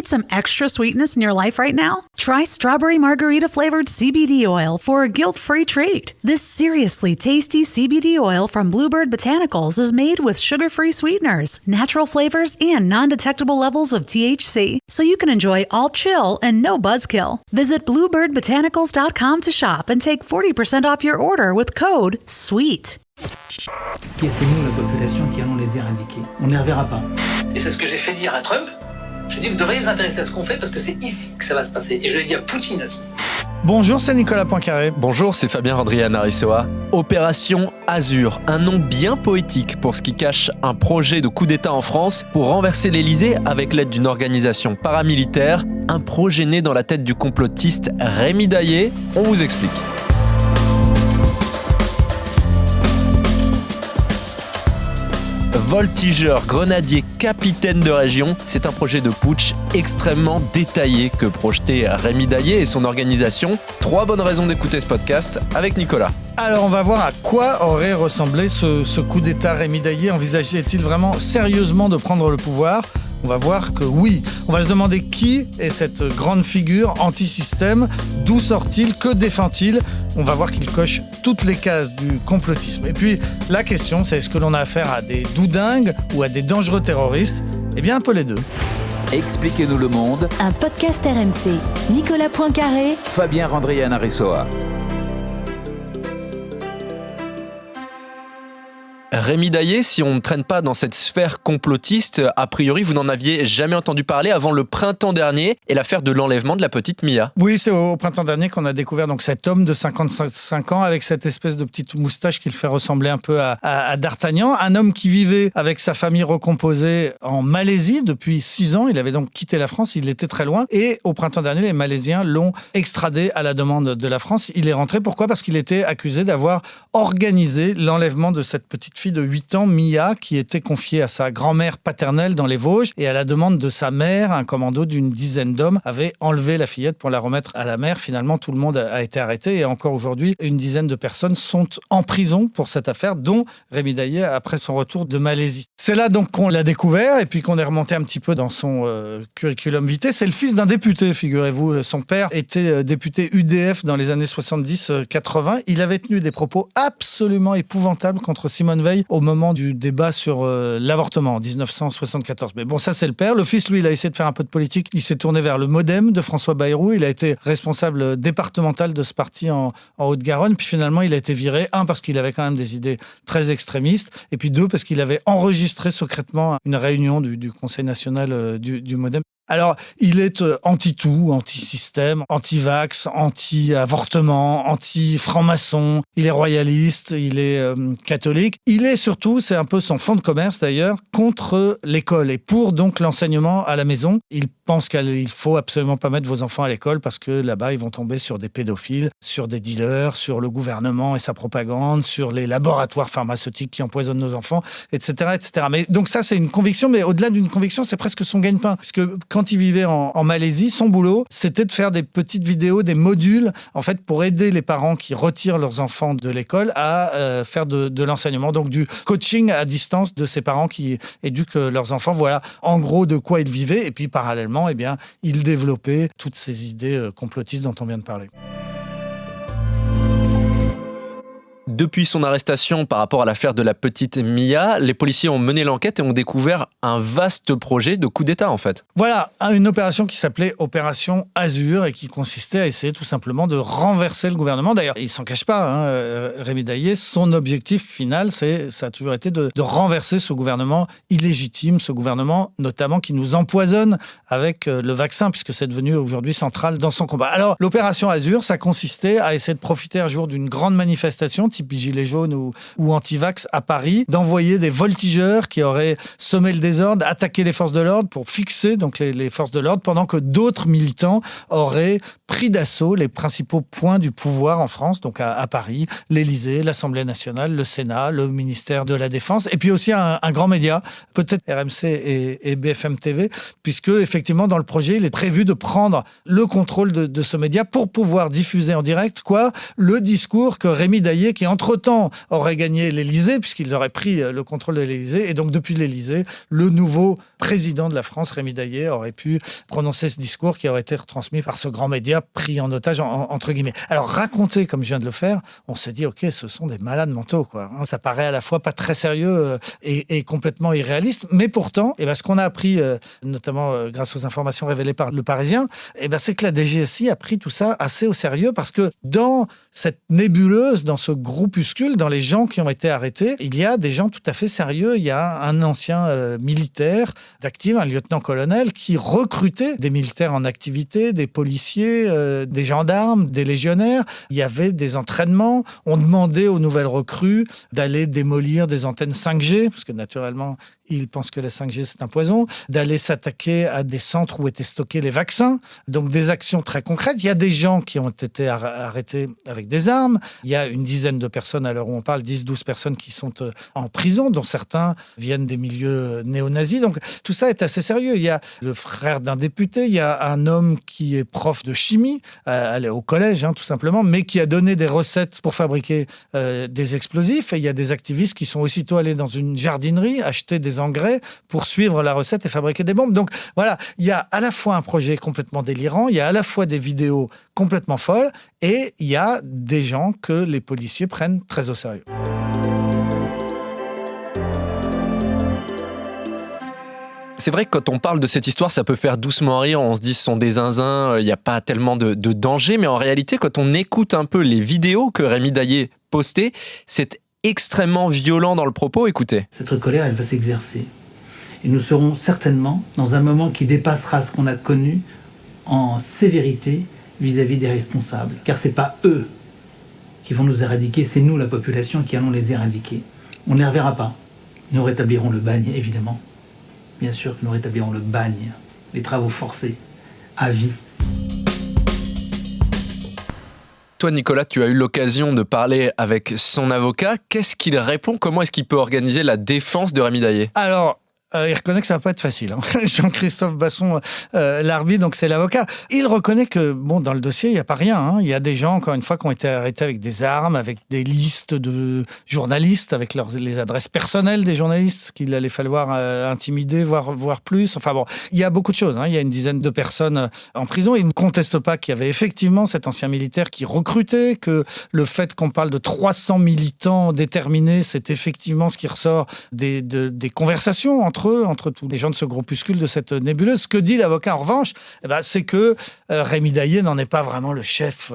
some extra sweetness in your life right now? Try strawberry margarita flavored CBD oil for a guilt-free treat. This seriously tasty CBD oil from Bluebird Botanicals is made with sugar-free sweeteners, natural flavors, and non-detectable levels of THC, so you can enjoy all chill and no buzzkill. Visit bluebirdbotanicals.com to shop and take 40% off your order with code SWEET. Et c'est nous, la population, qui allons les éradiquer. On ne les reverra pas. Et c'est ce que j'ai fait dire à Trump. Je lui ai dit, vous devriez vous intéresser à ce qu'on fait parce que c'est ici que ça va se passer. Et je l'ai dit à Poutine aussi. Bonjour, c'est Nicolas Poincaré. Bonjour, c'est Fabien Rodrian-Arissoa. Opération Azur, un nom bien poétique pour ce qui cache un projet de coup d'État en France pour renverser l'Élysée avec l'aide d'une organisation paramilitaire. Un projet né dans la tête du complotiste Rémi Daillé. On vous explique. Voltigeur, grenadier, capitaine de région, c'est un projet de putsch extrêmement détaillé que projetait Rémi Daillé et son organisation. 3 bonnes raisons d'écouter ce podcast avec Nicolas. Alors, on va voir à quoi aurait ressemblé ce coup d'État. Rémi Daillé envisageait-il vraiment sérieusement de prendre le pouvoir ? On va voir que oui. On va se demander qui est cette grande figure anti-système, d'où sort-il, que défend-il. On va voir qu'il coche toutes les cases du complotisme. Et puis, la question, c'est est-ce que l'on a affaire à des doudingues ou à des dangereux terroristes ? Eh bien, un peu les deux. Expliquez-nous le monde. Un podcast RMC. Nicolas Poincaré. Fabien Rodrian-Arissoa. Rémi Daillé, si on ne traîne pas dans cette sphère complotiste, a priori, vous n'en aviez jamais entendu parler avant le printemps dernier et l'affaire de l'enlèvement de la petite Mia. Oui, c'est au printemps dernier qu'on a découvert donc cet homme de 55 ans avec cette espèce de petite moustache qui le fait ressembler un peu à D'Artagnan. Un homme qui vivait avec sa famille recomposée en Malaisie depuis 6 ans. Il avait donc quitté la France, il était très loin. Et au printemps dernier, les Malaisiens l'ont extradé à la demande de la France. Il est rentré. Pourquoi ? Parce qu'il était accusé d'avoir organisé l'enlèvement de cette petite fille de 8 ans, Mia, qui était confiée à sa grand-mère paternelle dans les Vosges. Et à la demande de sa mère, un commando d'une dizaine d'hommes avait enlevé la fillette pour la remettre à la mère. Finalement, tout le monde a été arrêté. Et encore aujourd'hui, une dizaine de personnes sont en prison pour cette affaire, dont Rémi Daillé après son retour de Malaisie. C'est là donc qu'on l'a découvert et puis qu'on est remonté un petit peu dans son curriculum vitae. C'est le fils d'un député, figurez-vous. Son père était député UDF dans les années 70-80. Il avait tenu des propos absolument épouvantables contre Simone Veil au moment du débat sur l'avortement en 1974. Mais bon, ça c'est le père. Le fils, lui, il a essayé de faire un peu de politique. Il s'est tourné vers le MoDem de François Bayrou. Il a été responsable départemental de ce parti en Haute-Garonne. Puis finalement, il a été viré. 1, parce qu'il avait quand même des idées très extrémistes. Et puis 2, parce qu'il avait enregistré secrètement une réunion du Conseil national du MoDem. Alors, il est anti-tout, anti-système, anti-vax, anti-avortement, anti-franc-maçon, il est royaliste, il est catholique. Il est surtout, c'est un peu son fonds de commerce d'ailleurs, contre l'école et pour donc l'enseignement à la maison. Il pense qu'il faut absolument pas mettre vos enfants à l'école parce que là-bas, ils vont tomber sur des pédophiles, sur des dealers, sur le gouvernement et sa propagande, sur les laboratoires pharmaceutiques qui empoisonnent nos enfants, etc., etc. Mais donc ça, c'est une conviction, mais au-delà d'une conviction, c'est presque son gagne-pain. Parce que quand il vivait en Malaisie, son boulot, c'était de faire des petites vidéos, des modules, en fait, pour aider les parents qui retirent leurs enfants de l'école à faire de l'enseignement. Donc du coaching à distance de ces parents qui éduquent leurs enfants. Voilà, en gros, de quoi il vivait. Et puis, parallèlement, eh bien, il développait toutes ces idées complotistes dont on vient de parler. Depuis son arrestation par rapport à l'affaire de la petite Mia, les policiers ont mené l'enquête et ont découvert un vaste projet de coup d'État en fait. Voilà, une opération qui s'appelait Opération Azur et qui consistait à essayer tout simplement de renverser le gouvernement. D'ailleurs, il ne s'en cache pas, Rémi Daillé, son objectif final, ça a toujours été de renverser ce gouvernement illégitime, ce gouvernement notamment qui nous empoisonne avec le vaccin, puisque c'est devenu aujourd'hui central dans son combat. Alors, l'Opération Azur, ça consistait à essayer de profiter un jour d'une grande manifestation, type Gilets jaunes ou anti-vax à Paris, d'envoyer des voltigeurs qui auraient semé le désordre, attaqué les forces de l'ordre pour fixer donc les forces de l'ordre, pendant que d'autres militants auraient pris d'assaut les principaux points du pouvoir en France, donc à Paris, l'Élysée, l'Assemblée nationale, le Sénat, le ministère de la Défense, et puis aussi un grand média, peut-être RMC et BFM TV, puisque effectivement dans le projet, il est prévu de prendre le contrôle de ce média pour pouvoir diffuser en direct le discours que Rémi Daillé, qui est entre-temps, auraient gagné l'Élysée, puisqu'ils auraient pris le contrôle de l'Élysée. Et donc, depuis l'Élysée, le nouveau président de la France, Rémi Daillé, aurait pu prononcer ce discours qui aurait été retransmis par ce grand média pris en otage, entre guillemets. Alors, raconter comme je viens de le faire, on se dit, OK, ce sont des malades mentaux, quoi. Ça paraît à la fois pas très sérieux et complètement irréaliste. Mais pourtant, ce qu'on a appris, notamment grâce aux informations révélées par Le Parisien, c'est que la DGSI a pris tout ça assez au sérieux parce que dans cette nébuleuse, dans ce groupuscule, dans les gens qui ont été arrêtés, il y a des gens tout à fait sérieux. Il y a un ancien militaire d'active, un lieutenant-colonel, qui recrutait des militaires en activité, des policiers, des gendarmes, des légionnaires. Il y avait des entraînements. On demandait aux nouvelles recrues d'aller démolir des antennes 5G, parce que naturellement, ils pensent que la 5G, c'est un poison, d'aller s'attaquer à des centres où étaient stockés les vaccins. Donc, des actions très concrètes. Il y a des gens qui ont été arrêtés avec des armes. Il y a une dizaine de personnes, à l'heure où on parle, 10-12 personnes qui sont en prison, dont certains viennent des milieux néo-nazis. Donc, tout ça est assez sérieux. Il y a le frère d'un député, il y a un homme qui est prof de chimie, au collège, tout simplement, mais qui a donné des recettes pour fabriquer des explosifs. Et il y a des activistes qui sont aussitôt allés dans une jardinerie, acheter des engrais pour suivre la recette et fabriquer des bombes. Donc voilà, il y a à la fois un projet complètement délirant, il y a à la fois des vidéos complètement folles et il y a des gens que les policiers prennent très au sérieux. C'est vrai que quand on parle de cette histoire, ça peut faire doucement rire. On se dit ce sont des zinzins, il n'y a pas tellement de danger. Mais en réalité, quand on écoute un peu les vidéos que Rémi Daillé postait, c'est extrêmement violent dans le propos. Écoutez. Cette colère, elle va s'exercer. Et nous serons certainement dans un moment qui dépassera ce qu'on a connu en sévérité vis-à-vis des responsables. Car ce n'est pas eux qui vont nous éradiquer, c'est nous, la population, qui allons les éradiquer. On ne les reverra pas. Nous rétablirons le bagne, évidemment. Bien sûr que nous rétablirons le bagne, les travaux forcés, à vie. Toi, Nicolas, tu as eu l'occasion de parler avec son avocat. Qu'est-ce qu'il répond ? Comment est-ce qu'il peut organiser la défense de Rémi Daillé ? Alors, il reconnaît que ça va pas être facile. Jean-Christophe Basson, l'arbitre, donc c'est l'avocat. Il reconnaît que, dans le dossier, il n'y a pas rien. Il y a des gens, encore une fois, qui ont été arrêtés avec des armes, avec des listes de journalistes, avec les adresses personnelles des journalistes qu'il allait falloir intimider, voire plus. Enfin bon, il y a beaucoup de choses. Il y a une dizaine de personnes en prison. Il ne conteste pas qu'il y avait effectivement cet ancien militaire qui recrutait, que le fait qu'on parle de 300 militants déterminés, c'est effectivement ce qui ressort des conversations entre tous les gens de ce groupuscule, de cette nébuleuse. Ce que dit l'avocat, en revanche, c'est que Rémi Daillé n'en est pas vraiment le chef,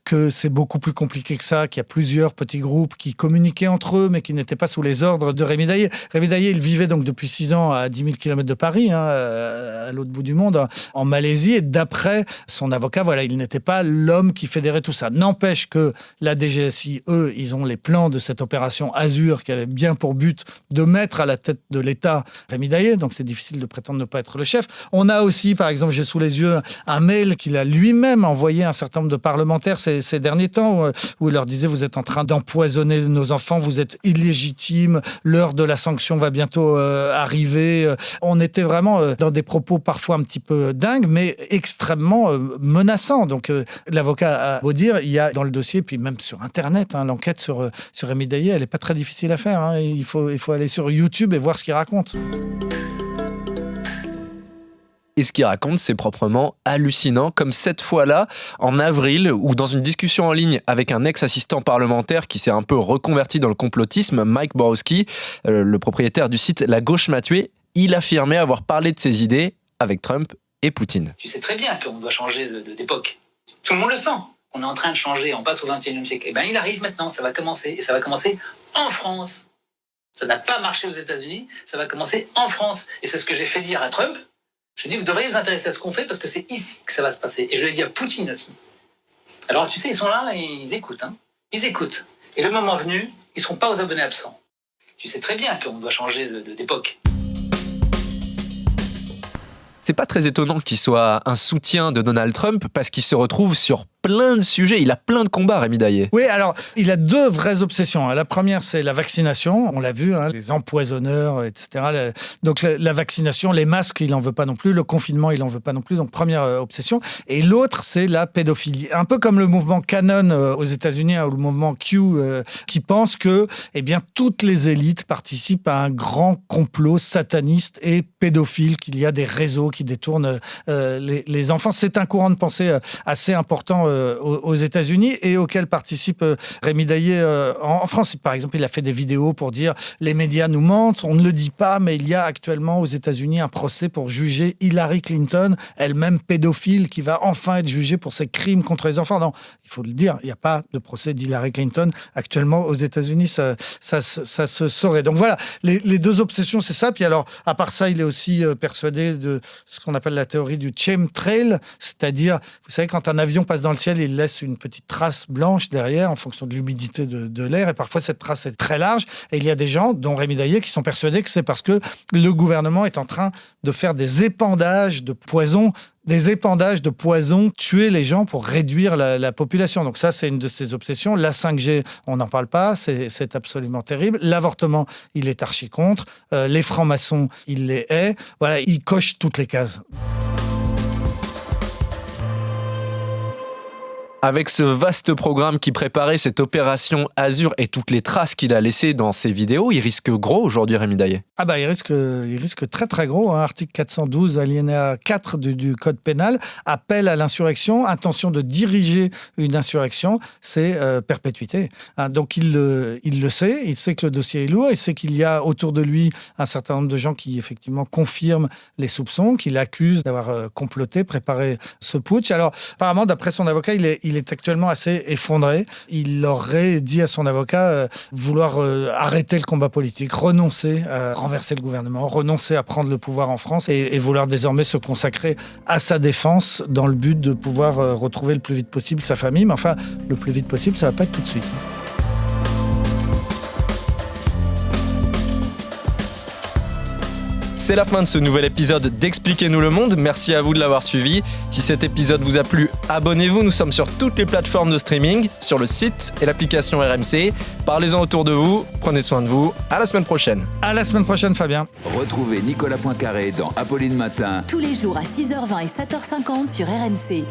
que c'est beaucoup plus compliqué que ça, qu'il y a plusieurs petits groupes qui communiquaient entre eux, mais qui n'étaient pas sous les ordres de Rémi Daillé. Rémi Daillé, il vivait donc depuis 6 ans à 10 000 km de Paris, à l'autre bout du monde, en Malaisie, et d'après son avocat, il n'était pas l'homme qui fédérait tout ça. N'empêche que la DGSI, eux, ils ont les plans de cette opération Azur, qui avait bien pour but de mettre à la tête de l'État Rémi Daillé, donc c'est difficile de prétendre ne pas être le chef. On a aussi, par exemple, j'ai sous les yeux un mail qu'il a lui-même envoyé à un certain nombre de parlementaires ces derniers temps, où il leur disait « Vous êtes en train d'empoisonner nos enfants, vous êtes illégitimes, l'heure de la sanction va bientôt arriver ». On était vraiment dans des propos parfois un petit peu dingues, mais extrêmement menaçants. Donc l'avocat a beau dire, il y a dans le dossier, puis même sur Internet, l'enquête sur Rémi Daillé, elle n'est pas très difficile à faire. Il faut aller sur YouTube et voir ce qu'il raconte. Et ce qu'il raconte, c'est proprement hallucinant, comme cette fois-là, en avril, où dans une discussion en ligne avec un ex-assistant parlementaire qui s'est un peu reconverti dans le complotisme, Mike Borowski, le propriétaire du site La Gauche m'a tué, il affirmait avoir parlé de ses idées avec Trump et Poutine. Tu sais très bien qu'on doit changer d'époque. Tout le monde le sent. On est en train de changer, on passe au XXIe siècle. Il arrive maintenant, ça va commencer. Et ça va commencer en France. Ça n'a pas marché aux États-Unis, ça va commencer en France. Et c'est ce que j'ai fait dire à Trump. Je lui ai dit, vous devriez vous intéresser à ce qu'on fait parce que c'est ici que ça va se passer. Et je l'ai dit à Poutine aussi. Alors, tu sais, ils sont là et ils écoutent. Ils écoutent. Et le moment venu, ils ne seront pas aux abonnés absents. Tu sais très bien qu'on doit changer d'époque. c'est pas très étonnant qu'il soit un soutien de Donald Trump parce qu'il se retrouve sur plein de sujets. Il a plein de combats, Rémi Daillé. Oui, alors, il a deux vraies obsessions. La première, c'est la vaccination. On l'a vu, les empoisonneurs, etc. Donc, la vaccination, les masques, il n'en veut pas non plus. Le confinement, il n'en veut pas non plus. Donc, première obsession. Et l'autre, c'est la pédophilie. Un peu comme le mouvement Canon aux États-Unis ou le mouvement Q qui pense que toutes les élites participent à un grand complot sataniste et pédophile, qu'il y a des réseaux qui détournent les enfants. C'est un courant de pensée assez important aux États-Unis et auquel participe Rémi Daillé en France. Par exemple, il a fait des vidéos pour dire les médias nous mentent, on ne le dit pas, mais il y a actuellement aux États-Unis un procès pour juger Hillary Clinton, elle-même pédophile, qui va enfin être jugée pour ses crimes contre les enfants. Non, il faut le dire, il n'y a pas de procès d'Hillary Clinton actuellement aux États-Unis, ça se saurait. Donc voilà, les deux obsessions, c'est ça. Puis alors, à part ça, il est aussi persuadé de ce qu'on appelle la théorie du chemtrail, c'est-à-dire, vous savez, quand un avion passe dans le ciel, il laisse une petite trace blanche derrière en fonction de l'humidité de l'air, et parfois cette trace est très large, et il y a des gens, dont Rémi Daillé, qui sont persuadés que c'est parce que le gouvernement est en train de faire des épandages de poison, tuer les gens pour réduire la population. Donc ça, c'est une de ses obsessions. La 5G, on n'en parle pas, c'est absolument terrible. L'avortement, il est archi contre. Les francs-maçons, il les hait. Voilà, il coche toutes les cases. Avec ce vaste programme qui préparait cette opération Azur et toutes les traces qu'il a laissées dans ses vidéos, il risque gros aujourd'hui, Rémi Daillé. Il risque très très gros. Article 412, alinéa 4 du Code pénal, appel à l'insurrection, intention de diriger une insurrection, c'est perpétuité. Donc il le sait, il sait que le dossier est lourd, il sait qu'il y a autour de lui un certain nombre de gens qui effectivement confirment les soupçons, qui l'accusent d'avoir comploté, préparé ce putsch. Alors apparemment, d'après son avocat, il est actuellement assez effondré. Il aurait dit à son avocat vouloir arrêter le combat politique, renoncer à renverser le gouvernement, renoncer à prendre le pouvoir en France et vouloir désormais se consacrer à sa défense dans le but de pouvoir retrouver le plus vite possible sa famille. Mais enfin, le plus vite possible, ça ne va pas être tout de suite. C'est la fin de ce nouvel épisode d'Expliquez-nous le monde. Merci à vous de l'avoir suivi. Si cet épisode vous a plu, abonnez-vous. Nous sommes sur toutes les plateformes de streaming, sur le site et l'application RMC. Parlez-en autour de vous. Prenez soin de vous. À la semaine prochaine. À la semaine prochaine, Fabien. Retrouvez Nicolas Poincaré dans Apolline Matin. Tous les jours à 6h20 et 7h50 sur RMC.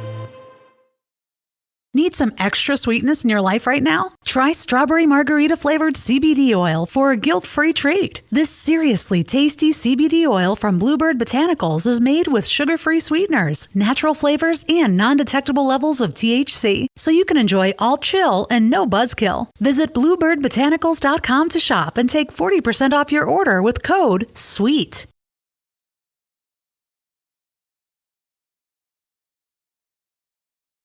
Need some extra sweetness in your life right now? Try strawberry margarita flavored CBD oil for a guilt-free treat. This seriously tasty CBD oil from Bluebird Botanicals is made with sugar-free sweeteners, natural flavors, and non-detectable levels of THC, so you can enjoy all chill and no buzzkill. Visit bluebirdbotanicals.com to shop and take 40% off your order with code SWEET.